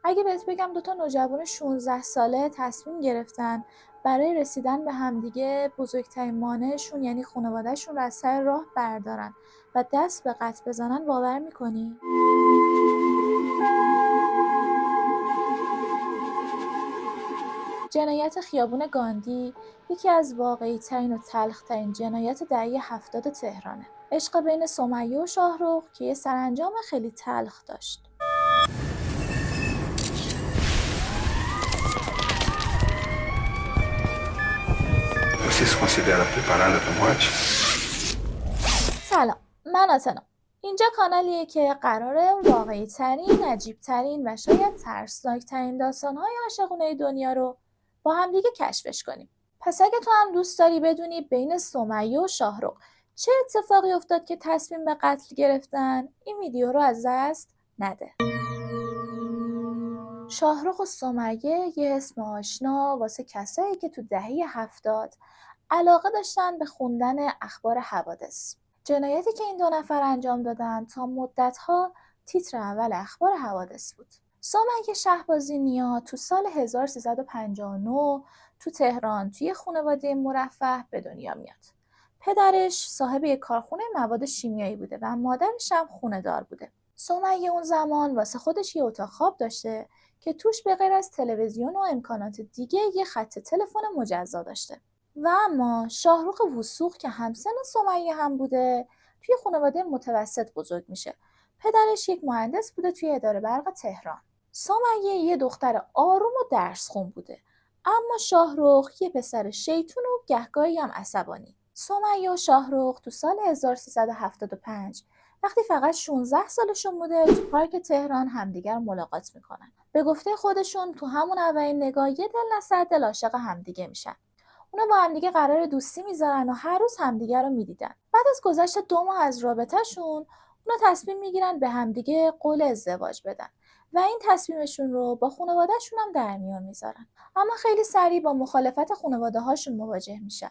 اگه بهت بگم دوتا نوجوان 16 ساله تصمیم گرفتن برای رسیدن به همدیگه بزرگترین مانعشون یعنی خانواده‌شون رو از سر راه بردارن و دست به قتل بزنن، باور میکنی؟ جنایت خیابون گاندی یکی از واقعی‌ترین و تلخ‌ترین جنایات دهه 70 تهرانه. عشق بین سمیه و شاهرخ که یه سرانجام خیلی تلخ داشت. Você se considera preparada para a morte? سلام، من آتنا. اینجا کانالیه که قراره واقعی ترین، عجیب ترین و شاید ترسناک ترین داستان‌های عاشقانه دنیا رو با هم دیگه کشفش کنیم. پس اگه تو هم دوست داری بدونی بین سمیه و شاهرخ چه اتفاقی افتاد که تصمیم به قتل گرفتن، این ویدیو رو از دست نده. شاهرخ و سمیه یه اسم آشنا واسه کسایی که تو دهه 70 علاقه داشتن به خوندن اخبار حوادث. جنایتی که این دو نفر انجام دادن تا مدت‌ها تیتر اول اخبار حوادث بود. سمیه شهبازی نیا تو سال 1359 تو تهران توی خانواده مرفه به دنیا میاد. پدرش صاحب یک کارخونه مواد شیمیایی بوده و مادرش هم خونه‌دار بوده. سمیه اون زمان واسه خودش یه اتاق خواب داشته که توش به غیر از تلویزیون و امکانات دیگه یه خط تلفن مجزا داشته. و اما شاهرخ وثوق که همسن سمیه هم بوده توی خانواده متوسط بزرگ میشه. پدرش یک مهندس بوده توی اداره برق تهران. سمیه یه دختر آروم و درس خون بوده، اما شاهرخ یه پسر شیطون و گهگاهی هم عصبانی. سمیه و شاهرخ تو سال 1375 وقتی فقط 16 سالشون بوده تو پارک تهران همدیگر ملاقات میکنن. به گفته خودشون تو همون اولین نگاه یه دل نصد دل عاشق همدیگه میشن. اونا با همدیگه قرار دوستی میذارن و هر روز همدیگه رو میدیدن. بعد از گذشت 2 ماه از رابطهشون اونا تصمیم میگیرن به همدیگه قول ازدواج بدن و این تصمیمشون رو با خانواده‌شون هم در میون میذارن. اما خیلی سریع با مخالفت خانواده هاشون مواجه میشن.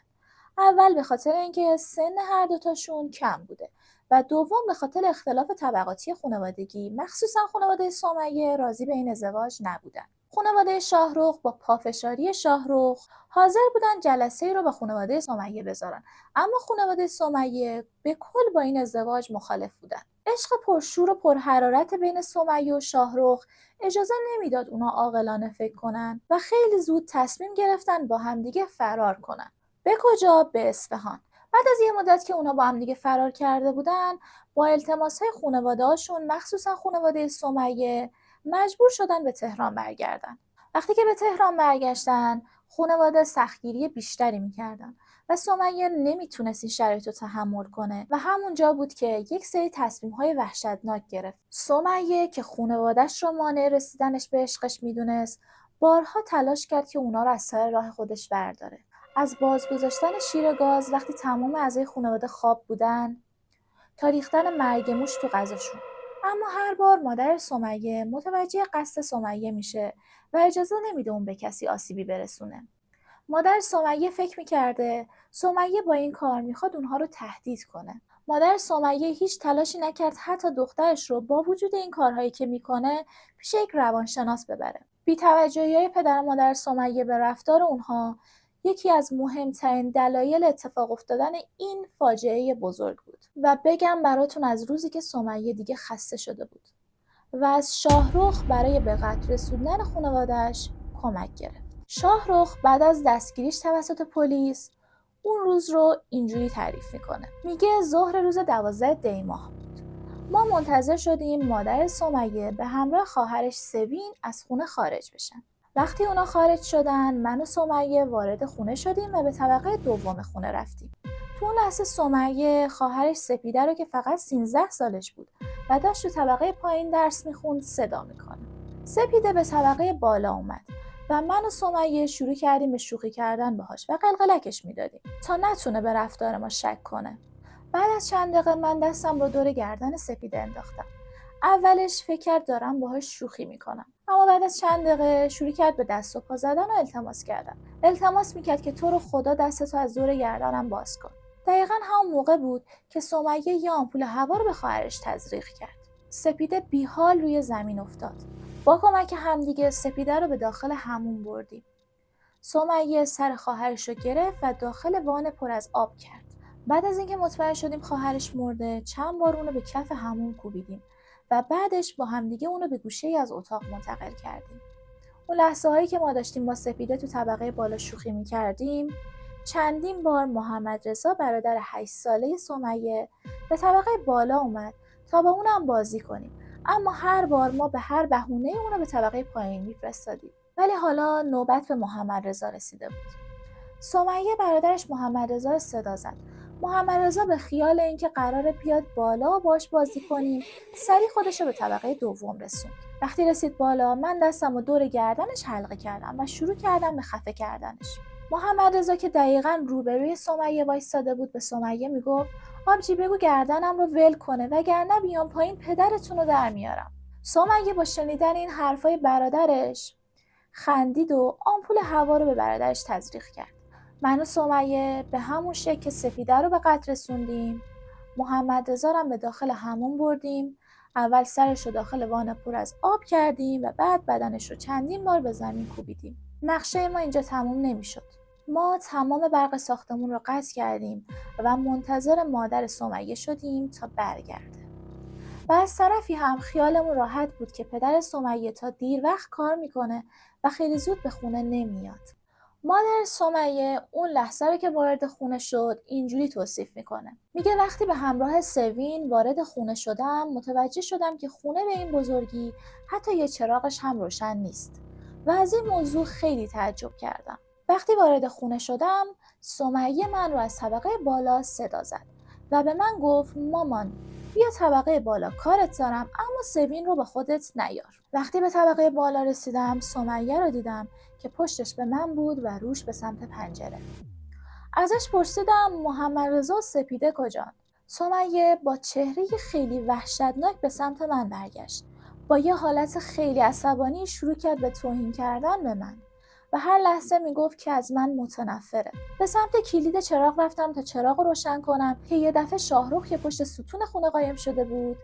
اول به خاطر اینکه سن هر دوتاشون کم بوده و دوم به خاطر اختلاف طبقاتی خانوادگی، مخصوصا خانواده سمیه راضی به این ازدواج نبودن. خانواده شاهرخ با پافشاری شاهرخ حاضر بودن جلسه‌ای رو با خانواده سمیه بذارن، اما خانواده سمیه به کل با این ازدواج مخالف بودن. عشق پرشور و پرحرارت بین سمیه و شاهرخ اجازه نمیداد اونا عاقلانه فکر کنن و خیلی زود تصمیم گرفتن با همدیگه فرار کنن. به کجا؟ به اصفهان. بعد از یه مدت که اونا با هم دیگه فرار کرده بودن، با التماس‌های خانواده‌هاشون مخصوصا خانواده سمیه مجبور شدن به تهران برگردن. وقتی که به تهران برگشتن، خانواده سختگیری بیشتری میکردن و سمیه نمیتونست این شرایط رو تحمل کنه و همونجا بود که یک سری تصمیم‌های وحشتناک گرفت. سمیه که خانواده‌اش رو مانع رسیدنش به عشقش میدونست، بارها تلاش کرد که اونا رو از سر راه خودش برداره. از بازگذاشتن شیر گاز وقتی تمام اعضای خانواده خواب بودن تا ریختن مرگ موش تو غذاشون. اما هر بار مادر سمیه متوجه قصد سمیه میشه و اجازه نمیده اون به کسی آسیبی برسونه. مادر سمیه فکر میکرده سمیه با این کار میخواد اونها رو تهدید کنه. مادر سمیه هیچ تلاشی نکرد حتی دخترش رو با وجود این کارهایی که میکنه پیش یک روانشناس ببره. بی‌توجهی‌های پدر و مادر سمیه به رفتار اونها یکی از مهمترین دلایل اتفاق افتادن این فاجعه بزرگ بود. و بگم براتون از روزی که سمیه دیگه خسته شده بود و از شاهرخ برای به قتل رسوندن خانواده‌اش کمک گرفت. شاهرخ بعد از دستگیریش توسط پلیس اون روز رو اینجوری تعریف میکنه. میگه ظهر روز 12 دی ماه بود. ما منتظر شدیم مادر سمیه به همراه خواهرش سوین از خونه خارج بشن. وقتی اونا خارج شدن، من و سمیه وارد خونه شدیم و به طبقه دوم خونه رفتیم. تو اون لحظه سمیه خواهرش سپیده رو که فقط 13 سالش بود و داشت تو طبقه پایین درس میخوند صدا میکنه. سپیده به طبقه بالا اومد و من و سمیه شروع کردیم به شوخی کردن باهاش و قلقلکش میدادیم تا نتونه به رفتار ما شک کنه. بعد از چند دقیقه من دستم رو دور گردن سپیده انداختم. اولش فکر کرد دارم باهاش شوخی میکنم، اما بعد از چند دقیقه شروع کرد به دست و پا زدن و التماس کردن. التماس میکرد که تو رو خدا دستتو از دور گردنم باز کن. دقیقاً همون موقع بود که سمیه یه آمپول هوا رو به خواهرش تزریق کرد. سپیده بیحال روی زمین افتاد. با کمک همدیگه سپیده رو به داخل حموم بردیم. سمیه سر خواهرش رو گرفت و داخل وان پر از آب کرد. بعد از اینکه مطمئن شدیم خواهرش مرده، چند بار اونو به کف حموم کوبیدیم و بعدش با همدیگه اونو به گوشه‌ای از اتاق منتقل کردیم. اون لحظه هایی که ما داشتیم با سپیده تو طبقه بالا شوخی می‌کردیم، چندین بار محمد رضا برادر 8 ساله سمیه به طبقه بالا اومد تا با اونم بازی کنیم، اما هر بار ما به هر بهونه‌ای اونو به طبقه پایین می‌فرستادیم. ولی حالا نوبت به محمد رضا رسیده بود. سمیه برادرش محمد رضا رو صدا زد. محمد رضا به خیال اینکه قراره بیاد بالا و باش بازی کنیم، سریع خودش رو به طبقه دوم رسوند. وقتی رسید بالا، من دستم و دور گردنش حلقه کردم و شروع کردم به خفه کردنش. محمد رضا که دقیقاً روبروی سمیه وایساده بود به سمیه میگفت آبجی بگو گردنم رو ول کنه وگرنه بیام پایین پدرتون رو در میارم. سمیه با شنیدن این حرفای برادرش خندید و آمپول هوا رو به برادرش تزریق کرد. من و سمیه به همون شکل که سپیده رو به قتل رسوندیم، محمد رضا رو به داخل حموم بردیم. اول سرش رو داخل وان پر از آب کردیم و بعد بدنش رو چندین بار به زمین کوبیدیم. نقشه ما اینجا تموم نمیشد. ما تمام برق ساختمون رو قطع کردیم و منتظر مادر سمیه شدیم تا برگرده. و از طرفی هم خیالمون راحت بود که پدر سمیه تا دیر وقت کار میکنه و خیلی زود به خونه نمیاد. مادر سمیه اون لحظه رو که وارد خونه شد اینجوری توصیف میکنه. میگه وقتی به همراه سوین وارد خونه شدم متوجه شدم که خونه به این بزرگی حتی یه چراغش هم روشن نیست و از این موضوع خیلی تعجب کردم. وقتی وارد خونه شدم سمیه من رو از طبقه بالا صدا زد و به من گفت مامان بیا طبقه بالا کارت دارم اما سوین رو با خودت نیار. وقتی به طبقه بالا رسیدم سمیه رو دیدم که پشتش به من بود و روش به سمت پنجره. ازش پرسیدم محمد رضا و سپیده کجان؟ سمیه با چهره خیلی وحشتناک به سمت من برگشت. با یه حالت خیلی عصبانی شروع کرد به توهین کردن به من و هر لحظه میگفت که از من متنفره. به سمت کلید چراغ رفتم تا چراغ رو روشن کنم که یه دفعه شاهرخ که پشت ستون خونه قایم شده بود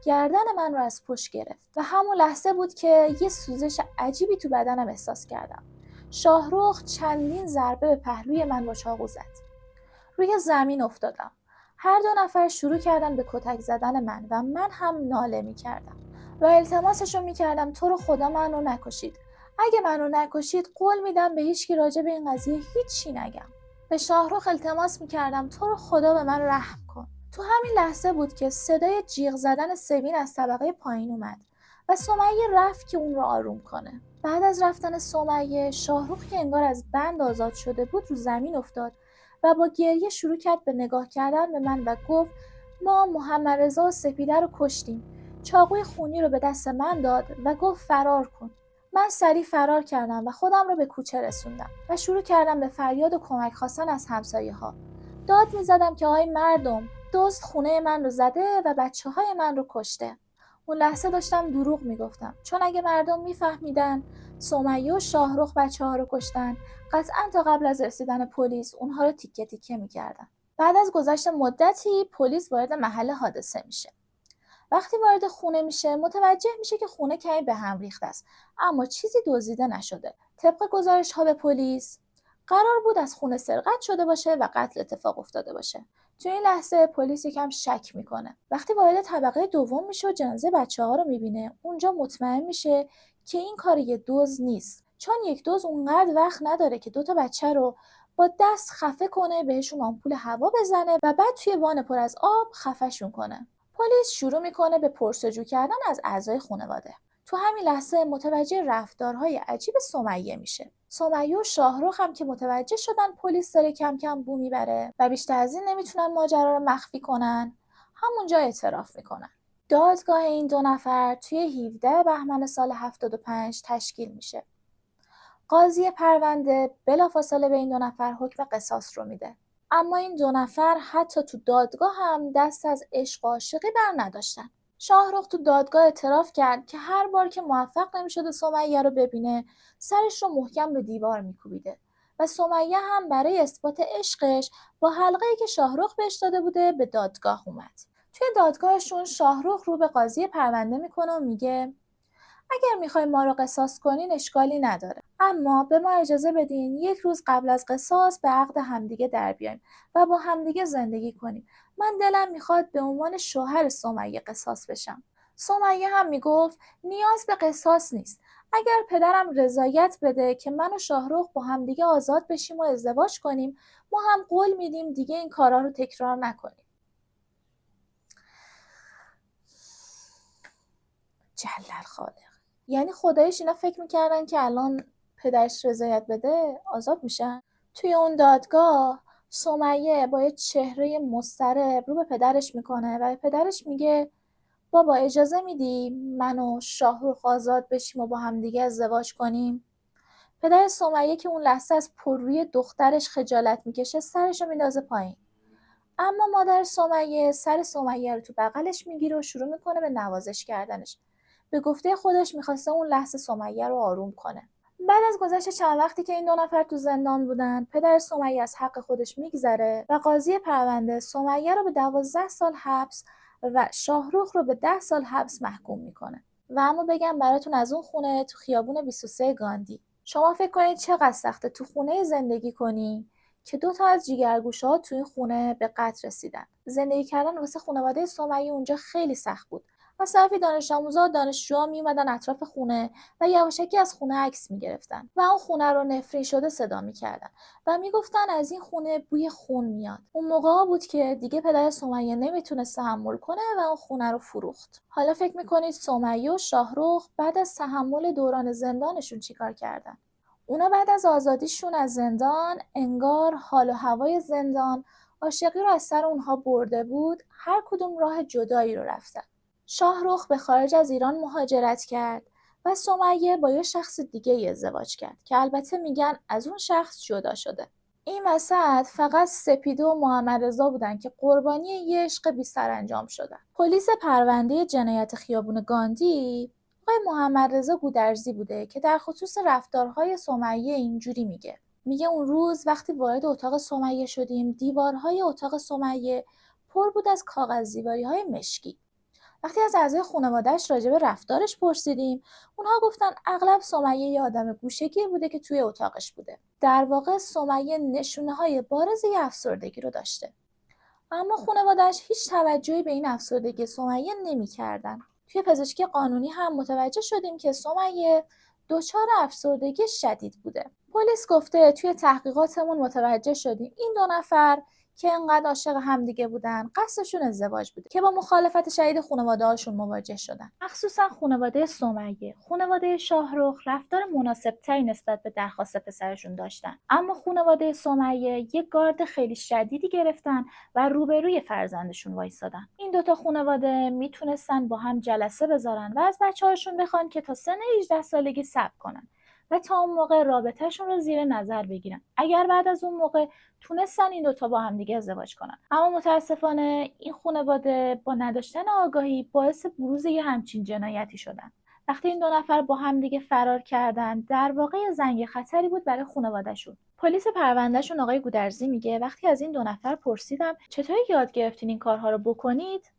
گردن من رو از پشت گرفت و همون لحظه بود که یه سوزش عجیبی تو بدنم احساس کردم. شاهرخ چندین ضربه به پهلوی من با چاقو زد. روی زمین افتادم. هر دو نفر شروع کردن به کتک زدن من و من هم ناله می کردم و التماسشو می کردم تو رو خدا منو نکشید. اگه منو نکشید قول میدم به هیچکی راجع به این قضیه هیچی نگم. به شاهرخ التماس می کردم تو رو خدا به من رحم کن. تو همین لحظه بود که صدای جیغ زدن سوین از طبقه پایین اومد و سمیه رفت که اون رو آروم کنه. بعد از رفتن سمیه شاهرخ که انگار از بند آزاد شده بود رو زمین افتاد و با گریه شروع کرد به نگاه کردن به من و گفت ما محمد رضا و سپیده رو کشتیم. چاقوی خونی رو به دست من داد و گفت فرار کن. من سریع فرار کردم و خودم رو به کوچه رسوندم و شروع کردم به فریاد و کمک خواستن از همسایه‌ها. داد می‌زدم که آی مردم دزد خونه من رو زده و بچه‌های من رو کشته. اون لحظه داشتم دروغ میگفتم چون اگه مردم میفهمیدن سمیه و شاهرخ بچه‌ها رو کشتن قطعاً تا قبل از رسیدن پلیس اونها رو تیکه تیکه میکردن. بعد از گذشت مدتی پلیس وارد محل حادثه میشه. وقتی وارد خونه میشه متوجه میشه که خونه کمی به هم ریخته است اما چیزی دزدیده نشده. طبق گزارش ها به پلیس قرار بود از خونه سرقت شده باشه و قتل اتفاق افتاده باشه. تو این لحظه پلیس یکم شک میکنه. وقتی وارد طبقه دوم میشه و جنازه بچه‌ها رو میبینه اونجا مطمئن میشه که این کار یه دزد نیست چون یک دزد اونقدر وقت نداره که 2 تا بچه رو با دست خفه کنه بهشون آمپول هوا بزنه و بعد توی وان پر از آب خفه‌شون کنه. پلیس شروع میکنه به پرسجو کردن از اعضای خانواده. تو همین لحظه متوجه رفتارهای عجیب سمیه میشه. سمیه و شاهرخ هم که متوجه شدن پلیس داره کم کم بو میبره و بیشتر از این نمیتونن ماجرا رو مخفی کنن، همونجا اعتراف میکنن. دادگاه این 2 نفر توی 17 بهمن سال 75 تشکیل میشه. قاضی پرونده بلافاصله به این 2 نفر حکم قصاص رو میده. اما این 2 نفر حتی تو دادگاه هم دست از عشق و عاشقی بر نداشتن. شاهرخ تو دادگاه اعتراف کرد که هر بار که موفق نمی‌شده سمیه رو ببینه سرش رو محکم به دیوار میکوبیده و سمیه هم برای اثبات عشقش با حلقه‌ای که شاهرخ بهش داده بوده به دادگاه اومد. توی دادگاهشون شاهرخ رو به قاضی پرونده میکنه و میگه اگر میخوای ما رو قصاص کنین اشکالی نداره، اما به ما اجازه بدین یک روز قبل از قصاص به عقد همدیگه در بیایم و با همدیگه زندگی کنیم. من دلم میخواد به عنوان شوهر سمیه قصاص بشم. سمیه هم میگفت نیاز به قصاص نیست. اگر پدرم رضایت بده که من و شاهرخ با همدیگه آزاد بشیم و ازدواج کنیم، ما هم قول میدیم دیگه این کارا رو تکرار نکنیم. جلل خالق. یعنی خداییش اینا فکر میکردن که الان پدرش رضایت بده آزاد میشن؟ توی اون دادگاه سمیه با یه چهره مضطرب رو به پدرش میکنه و به پدرش میگه بابا اجازه میدی من و شاهرخ آزاد بشیم و با هم دیگه ازدواج کنیم؟ پدر سمیه که اون لحظه از پررویی دخترش خجالت میکشه سرش رو میندازه پایین، اما مادر سمیه سر سمیه رو تو بغلش میگیره و شروع میکنه به نوازش کردنش. به گفته خودش میخواسته اون لحظه سمیه رو آروم کنه. بعد از گذشت چند وقتی که این دو نفر تو زندان بودن، پدر سمیه از حق خودش میگذره و قاضی پرونده سمیه رو به 12 سال حبس و شاهرخ رو به 10 سال حبس محکوم میکنه. و اما بگم براتون از اون خونه تو خیابون 23 گاندی، شما فکر کنید چقدر سخته تو خونه زندگی کنی که 2 تا از جیگرگوشه‌ها تو این خونه به قتل رسیدن. زندگی کردن واسه خانواده سمیه اونجا خیلی سخت بود. از طرفی دانش آموزا و دانشجوها میومدن اطراف خونه و یواشکی از خونه عکس میگرفتن و اون خونه رو نفرین شده صدا میکردن و میگفتن از این خونه بوی خون میاد. اون موقعا بود که دیگه پدر سمیه نمیتونست تحمل کنه و اون خونه رو فروخت. حالا فکر میکنید سمیه و شاهرخ بعد از تحمل دوران زندانشون چیکار کردن؟ اونا بعد از آزادیشون از زندان انگار حال و هوای زندان عاشقی رو از سر اونها برده بود، هر کدوم راه جدایی رو رفتن. شاهرخ به خارج از ایران مهاجرت کرد و سمیه با یه شخص دیگه ازدواج کرد که البته میگن از اون شخص جدا شده. این وسط فقط سپیده و محمدرضا بودن که قربانی یه عشق بی سرانجام شدن. پلیس پرونده جنایت خیابون گاندی آقای محمدرضا گودرزی بوده که در خصوص رفتارهای سمیه اینجوری میگه اون روز وقتی وارد اتاق سمیه شدیم، دیوارهای اتاق سمیه پر بود از کاغذ دیواری‌های مشکی. وقتی از اعضای خانواده‌اش راجع به رفتارش پرسیدیم، اونها گفتن اغلب سمیه یه آدم گوشه‌گیر بوده که توی اتاقش بوده. در واقع سمیه نشونه‌های بارز یه افسردگی رو داشته. اما خانواده‌اش هیچ توجهی به این افسردگی سمیه نمی‌کردن. توی پزشکی قانونی هم متوجه شدیم که سمیه دچار افسردگی شدید بوده. پلیس گفته توی تحقیقاتمون متوجه شدیم این 2 نفر که انقدر عاشق همدیگه بودن قصدشون ازدواج بوده که با مخالفت شدید خانواده‌هاشون مواجه شدن. مخصوصا خانواده سمیه، خانواده شاهرخ رفتار مناسب‌تری نسبت به درخواست پسرشون داشتن، اما خانواده سمیه یک گارد خیلی شدیدی گرفتن و روبروی فرزندشون وایسادن. این 2 تا خانواده میتونستن با هم جلسه بذارن و از بچه‌هاشون بخوان که تا سن 18 سالگی صبر کنن و تا اون موقع رابطهشون رو زیر نظر بگیرن. اگر بعد از اون موقع تونستن این 2 تا با هم دیگه ازدواج کنن. اما متاسفانه این خانواده با نداشتن آگاهی باعث بروز یه همچین جنایتی شدن. وقتی این 2 نفر با هم دیگه فرار کردن، در واقع زنگ خطری بود برای خانوادهشون. پلیس پروندهشون آقای گودرزی میگه وقتی از این 2 نفر پرسیدم چطوری یاد گرفتین این کارها رو بکنید؟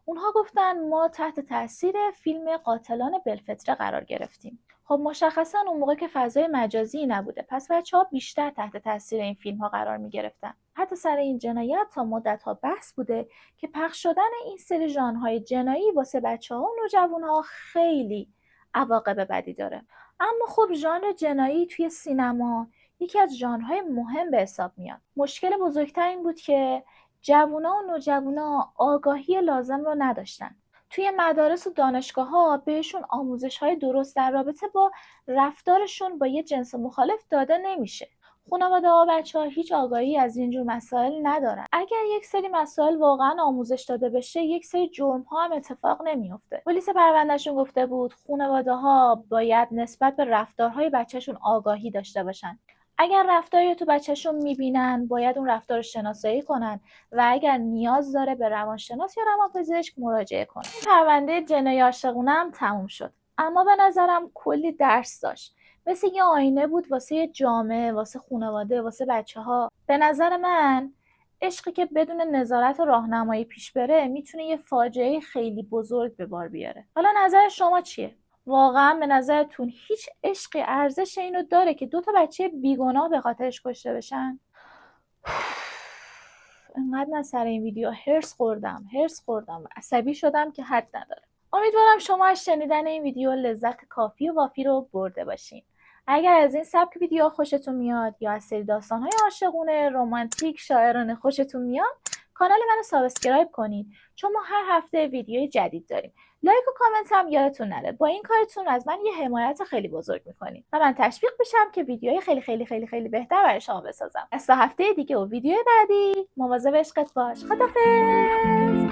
اونها گفتن ما تحت تاثیر فیلم قاتلان بلفطره قرار گرفتیم. خب مشخصا اون موقع که فضای مجازی نبوده، پس بچه‌ها بیشتر تحت تاثیر این فیلم‌ها قرار می‌گرفتن. حتی سر این جنایت تا مدت‌ها بحث بوده که پخش شدن این سری ژانرهای جنایی واسه بچه‌ها و نوجوان‌ها خیلی عواقب بدی داره. اما خب ژانر جنایی توی سینما یکی از ژانرهای مهم به حساب میاد. مشکل بزرگتر این بود که جوونا و نوجوانا آگاهی لازم رو نداشتن. توی مدارس و دانشگاه‌ها بهشون آموزش‌های درست در رابطه با رفتارشون با یه جنس مخالف داده نمیشه. خانواده‌ها و بچه‌ها هیچ آگاهی از اینجور مسائل ندارن. اگر یک سری مسائل واقعا آموزش داده بشه، یک سری جرم‌ها هم اتفاق نمیفته. پلیس پروندهشون گفته بود خانواده‌ها باید نسبت به رفتارهای بچه‌شون آگاهی داشته باشن. اگر رفتاری رو تو بچه‌شون میبینن باید اون رفتار رو شناسایی کنن و اگر نیاز داره به روانشناس یا روانپزشک مراجعه کنن. این پرونده جنایی عاشقونه هم تموم شد، اما به نظرم کلی درس داشت. مثل یه آینه بود واسه جامعه، واسه خانواده، واسه بچه‌ها. به نظر من عشقی که بدون نظارت و راهنمایی پیش بره میتونه یه فاجعه خیلی بزرگ به بار بیاره. حالا نظر شما چیه؟ واقعا به نظرتون هیچ عشقی ارزش اینو داره که 2 بچه بیگناه به خاطرش کشته بشن؟ انقدر من سر این ویدیو هرس خوردم و عصبی شدم که حد نداره. امیدوارم شما از شنیدن این ویدیو لذت کافی و وافی رو برده باشین. اگر از این سبک ویدیو خوشتون میاد یا از سری داستان‌های عاشقونه، رمانتیک، شاعرانه خوشتون میاد، کانال منو سابسکرایب کنید چون ما هر هفته ویدیوی جدید داریم. لایک و کامنت هم یادتون نره. با این کارتون از من یه حمایت خیلی بزرگ میکنید و من تشویق بشم که ویدیوهای خیلی خیلی خیلی خیلی بهتر برای شما بسازم. تا هفته دیگه و ویدیو بعدی مواظب عشقت باش. خدافظ.